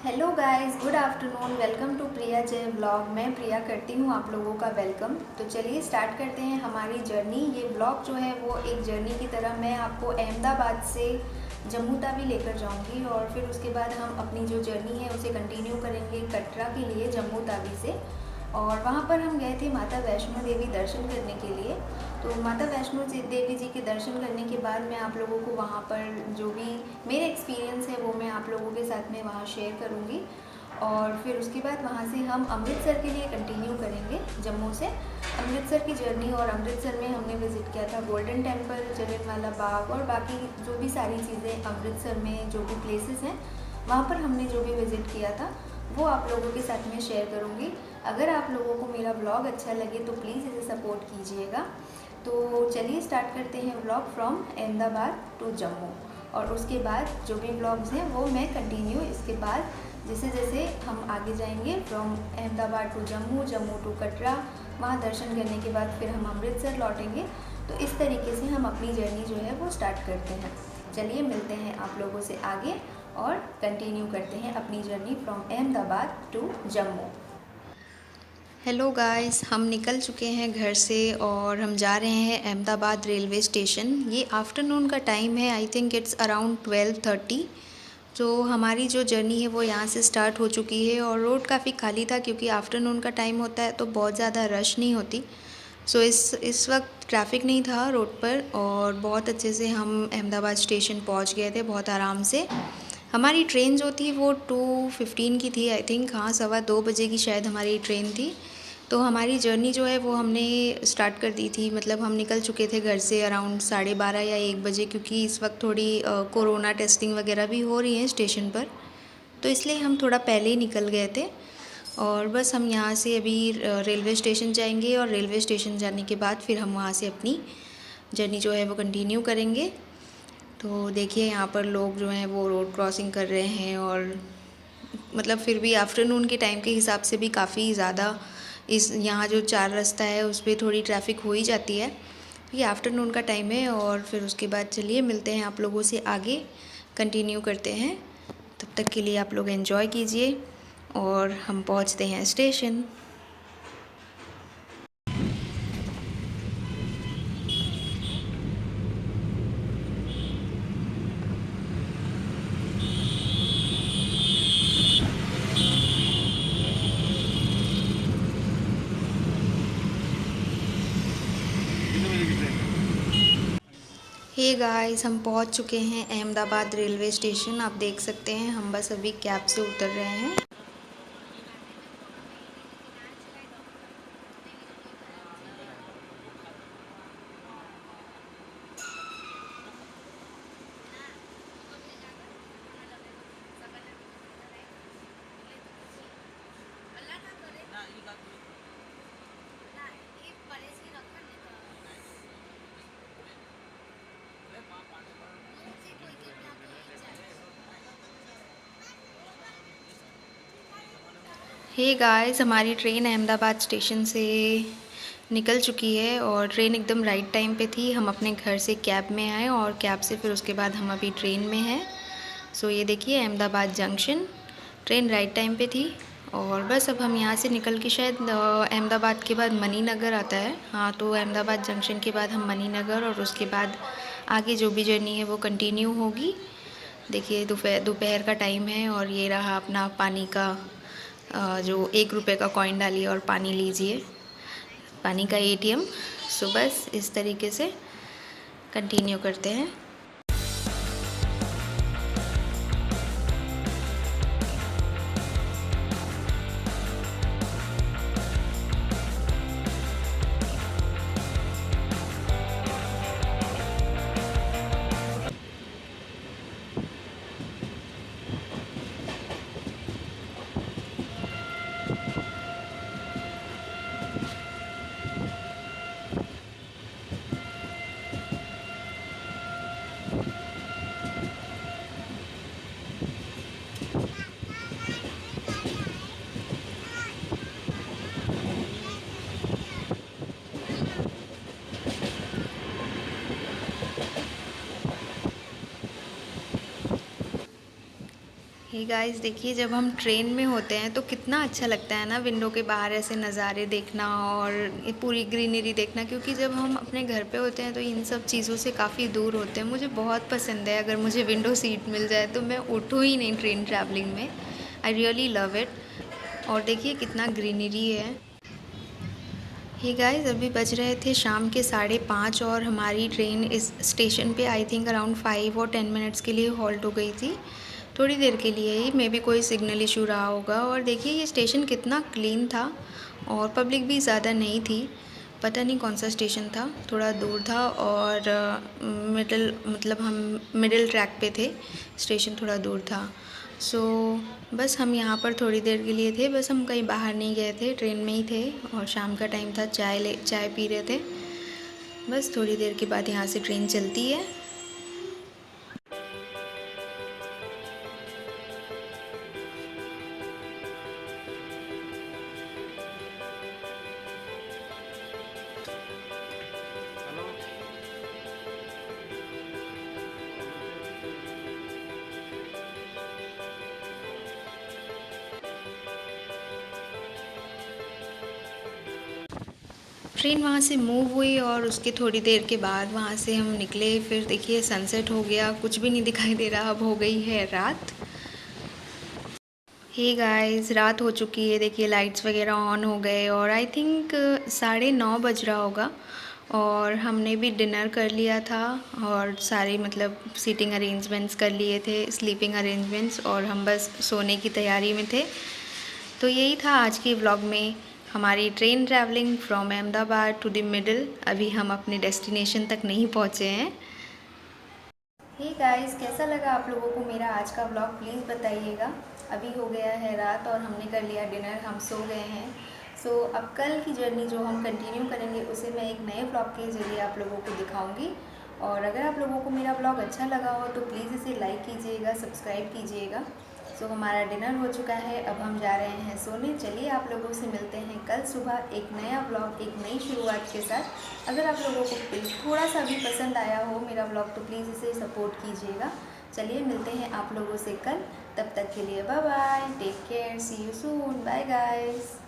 Hello guys, good afternoon. Welcome to Priya Jay vlog. मैं प्रिया करती हूँ आप लोगों का वेलकम। तो चलिए स्टार्ट करते हैं हमारी जर्नी। ये व्लॉग जो है वो एक जर्नी की तरह मैं आपको अहमदाबाद से जम्मू तवी लेकर जाऊँगी और फिर उसके बाद हम अपनी जो जर्नी है उसे कंटिन्यू करेंगे कटरा के लिए जम्मू तवी से। और वहाँ पर हम गए थे माता वैष्णो देवी दर्शन करने के लिए। तो माता वैष्णो देवी जी के दर्शन करने के बाद मैं आप लोगों को वहाँ पर जो भी मेरे एक्सपीरियंस है वो मैं आप लोगों के साथ में वहाँ शेयर करूँगी। और फिर उसके बाद वहाँ से हम अमृतसर के लिए कंटिन्यू करेंगे जम्मू से अमृतसर की जर्नी। और अमृतसर में हमने विज़िट किया था गोल्डन टेम्पल, जलियांवाला बाग और बाकी जो भी सारी चीज़ें अमृतसर में जो भी प्लेसेस हैं वहाँ पर हमने जो भी विज़िट किया था वो आप लोगों के साथ में शेयर करूँगी। अगर आप लोगों को मेरा व्लॉग अच्छा लगे तो प्लीज़ इसे सपोर्ट कीजिएगा। तो चलिए स्टार्ट करते हैं vlog from Ahmedabad to Jammu. और उसके बाद जो भी व्लॉग्स हैं वो मैं कंटिन्यू इसके बाद जैसे जैसे हम आगे जाएंगे from Ahmedabad to Jammu, Jammu to Katra, वहाँ दर्शन करने के बाद फिर हम अमृतसर लौटेंगे। तो इस तरीके से हम अपनी जर्नी जो है वो स्टार्ट करते हैं। चलिए मिलते हैं आप लोगों से आगे और कंटिन्यू करते हैं अपनी journey from Ahmedabad to Jammu. Hello guys, हम निकल चुके हैं घर से और हम जा रहे हैं अहमदाबाद रेलवे स्टेशन। ये आफ्टरनून का टाइम है, आई थिंक इट्स अराउंड 12:30। तो हमारी जो जर्नी है वो यहाँ से स्टार्ट हो चुकी है और रोड काफ़ी खाली था क्योंकि आफ्टरनून का टाइम होता है तो बहुत ज़्यादा रश नहीं होती। सो इस वक्त ट्रैफिक नहीं था रोड पर और बहुत अच्छे से हम अहमदाबाद स्टेशन पहुँच गए थे बहुत आराम से। हमारी ट्रेन जो थी वो 2:15 की थी, आई थिंक। हाँ, 2:15 की शायद हमारी ट्रेन थी। तो हमारी जर्नी जो है वो हमने स्टार्ट कर दी थी, मतलब हम निकल चुके थे घर से अराउंड 12:30 या 1 बजे, क्योंकि इस वक्त थोड़ी कोरोना टेस्टिंग वगैरह भी हो रही है स्टेशन पर। तो इसलिए हम थोड़ा पहले ही निकल गए थे। और बस हम यहाँ से अभी रेलवे स्टेशन जाएंगे और रेलवे स्टेशन जाने के बाद फिर हम वहाँ से अपनी जर्नी जो है वो कंटिन्यू करेंगे। तो देखिए यहाँ पर लोग जो हैं वो रोड क्रॉसिंग कर रहे हैं और मतलब फिर भी आफ्टरनून के टाइम के हिसाब से भी काफ़ी ज़्यादा इस यहाँ जो 4 रास्ता है उस पर थोड़ी ट्रैफिक हो ही जाती है। ये आफ्टरनून का टाइम है और फिर उसके बाद चलिए मिलते हैं आप लोगों से आगे, कंटिन्यू करते हैं। तब तक के लिए आप लोग एंजॉय कीजिए और हम पहुँचते हैं स्टेशन। हे गाइस, हम पहुंच चुके हैं अहमदाबाद रेलवे स्टेशन। आप देख सकते हैं हम बस अभी कैब से उतर रहे हैं। हे गाइस, हमारी ट्रेन अहमदाबाद स्टेशन से निकल चुकी है और ट्रेन एकदम राइट टाइम पे थी। हम अपने घर से कैब में आए और कैब से फिर उसके बाद हम अभी ट्रेन में हैं। सो ये देखिए Ahmedabad junction, train right time पे थी। और बस अब हम यहाँ से निकल के शायद अहमदाबाद के बाद मणिनगर आता है। हाँ, तो अहमदाबाद जंक्शन के बाद हम मणिनगर और उसके बाद आगे जो भी जर्नी है वो कंटिन्यू होगी। देखिए दोपहर का टाइम है और ये रहा अपना पानी का जो 1 रुपये का कॉइन डालिए और पानी लीजिए, पानी का एटीएम। सो बस इस तरीके से कंटिन्यू करते हैं। हे गाइस, देखिए जब हम ट्रेन में होते हैं तो कितना अच्छा लगता है ना विंडो के बाहर ऐसे नज़ारे देखना और ये पूरी ग्रीनरी देखना। क्योंकि जब हम अपने घर पे होते हैं तो इन सब चीज़ों से काफ़ी दूर होते हैं। मुझे बहुत पसंद है, अगर मुझे विंडो सीट मिल जाए तो मैं उठूँ ही नहीं ट्रेन ट्रैवलिंग में। I really love it. और देखिए कितना ग्रीनरी है। हे गाइस, अभी बज रहे थे शाम के 5:30 और हमारी ट्रेन इस स्टेशन पे आई थिंक अराउंड 5 और 10 मिनट्स के लिए हॉल्ट हो गई थी। थोड़ी देर के लिए ही, मे बी कोई सिग्नल इशू रहा होगा। और देखिए ये स्टेशन कितना क्लीन था और पब्लिक भी ज़्यादा नहीं थी। पता नहीं कौन सा स्टेशन था, थोड़ा दूर था और मिडल मतलब हम मिडिल ट्रैक पे थे, स्टेशन थोड़ा दूर था। सो बस हम यहाँ पर थोड़ी देर के लिए थे, बस हम कहीं बाहर नहीं गए थे, ट्रेन में ही थे और शाम का टाइम था, चाय पी रहे थे। बस थोड़ी देर के बाद यहाँ से ट्रेन चलती है। ट्रेन वहाँ से मूव हुई और उसके थोड़ी देर के बाद वहाँ से हम निकले। फिर देखिए सनसेट हो गया, कुछ भी नहीं दिखाई दे रहा। अब हो गई है रात। हे गाइस, रात हो चुकी है। देखिए लाइट्स वगैरह ऑन हो गए और आई थिंक 9:30 बज रहा होगा। और हमने भी डिनर कर लिया था और सारे मतलब सीटिंग अरेंजमेंट्स कर लिए थे, स्लीपिंग अरेंजमेंट्स, और हम बस सोने की तैयारी में थे। तो यही था आज के व्लॉग में हमारी train travelling from Ahmedabad to the middle. अभी हम अपने डेस्टिनेशन तक नहीं पहुँचे हैं। हे गाइस, कैसा लगा आप लोगों को मेरा आज का व्लॉग, प्लीज़ बताइएगा। अभी हो गया है रात और हमने कर लिया डिनर, हम सो गए हैं। सो अब कल की जर्नी जो हम कंटिन्यू करेंगे उसे मैं एक नए व्लॉग के ज़रिए आप लोगों को दिखाऊंगी। और अगर आप लोगों को मेरा व्लॉग अच्छा लगा हो तो प्लीज़ इसे लाइक कीजिएगा, सब्सक्राइब कीजिएगा। सो हमारा डिनर हो चुका है, अब हम जा रहे हैं सोने। चलिए आप लोगों से मिलते हैं कल सुबह एक नया व्लॉग, एक नई शुरुआत के साथ। अगर आप लोगों को थोड़ा सा भी पसंद आया हो मेरा व्लॉग तो प्लीज़ इसे सपोर्ट कीजिएगा। चलिए मिलते हैं आप लोगों से कल, तब तक के लिए bye bye, take care, see you soon, bye guys.